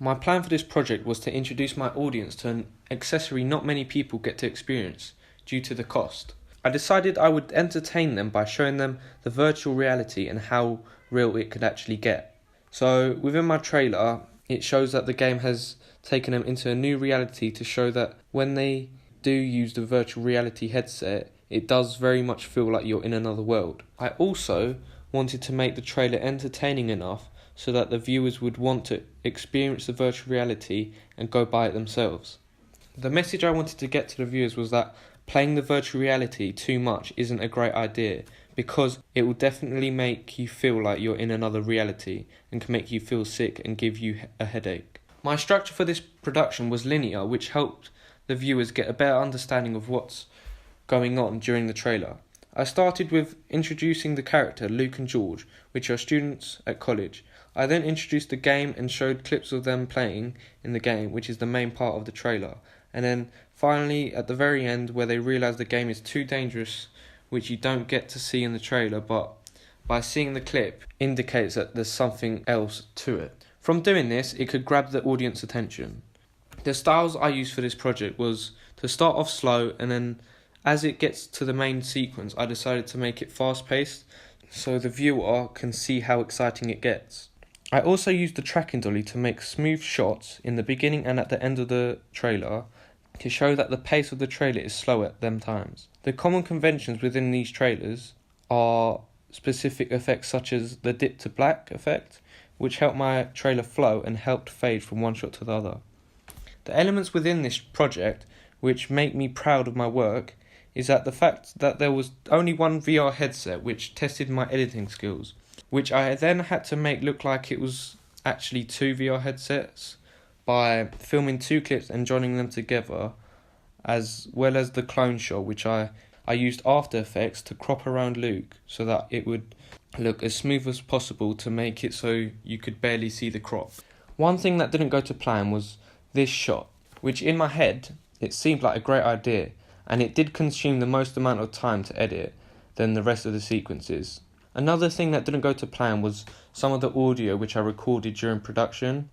My plan for this project was to introduce my audience to an accessory not many people get to experience due to the cost. I decided I would entertain them by showing them the virtual reality and how real it could actually get. So within my trailer, it shows that the game has taken them into a new reality to show that when they do use the virtual reality headset, it does very much feel like you're in another world. I also wanted to make the trailer entertaining enough so that the viewers would want to experience the virtual reality and go buy it themselves. The message I wanted to get to the viewers was that playing the virtual reality too much isn't a great idea, because it will definitely make you feel like you're in another reality and can make you feel sick and give you a headache. My structure for this production was linear, which helped the viewers get a better understanding of what's going on during the trailer. I started with introducing the character Luke and George, which are students at college. I then introduced the game and showed clips of them playing in the game, which is the main part of the trailer. And then finally, at the very end, where they realise the game is too dangerous, which you don't get to see in the trailer, but by seeing the clip indicates that there's something else to it. From doing this, it could grab the audience attention. The styles I used for this project was to start off slow, and then as it gets to the main sequence, I decided to make it fast-paced so the viewer can see how exciting it gets. I also used the tracking dolly to make smooth shots in the beginning and at the end of the trailer to show that the pace of the trailer is slow at them times. The common conventions within these trailers are specific effects such as the dip to black effect, which helped my trailer flow and helped fade from one shot to the other. The elements within this project which make me proud of my work is that the fact that there was only one VR headset which tested my editing skills, which I then had to make look like it was actually two VR headsets by filming two clips and joining them together, as well as the clone shot, which I used After Effects to crop around Luke so that it would look as smooth as possible to make it so you could barely see the crop. One thing that didn't go to plan was this shot, which in my head it seemed like a great idea, and it did consume the most amount of time to edit than the rest of the sequences. Another thing that didn't go to plan was some of the audio which I recorded during production,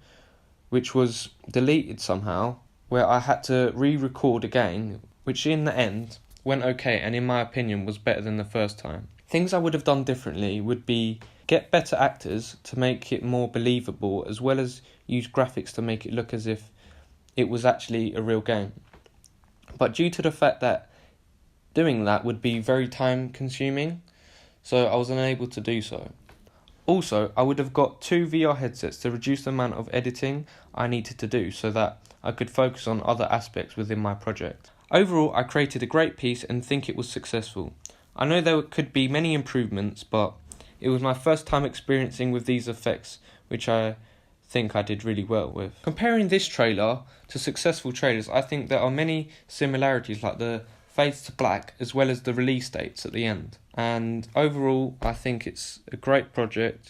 which was deleted somehow, where I had to re-record again, which in the end went okay and in my opinion was better than the first time. Things I would have done differently would be get better actors to make it more believable, as well as use graphics to make it look as if it was actually a real game. But due to the fact that doing that would be very time consuming, so I was unable to do so. Also, I would have got two VR headsets to reduce the amount of editing I needed to do so that I could focus on other aspects within my project. Overall, I created a great piece and think it was successful. I know there could be many improvements, but it was my first time experiencing with these effects, which I think I did really well with. Comparing this trailer to successful trailers, I think there are many similarities, like the fades to black as well as the release dates at the end. And overall, I think it's a great project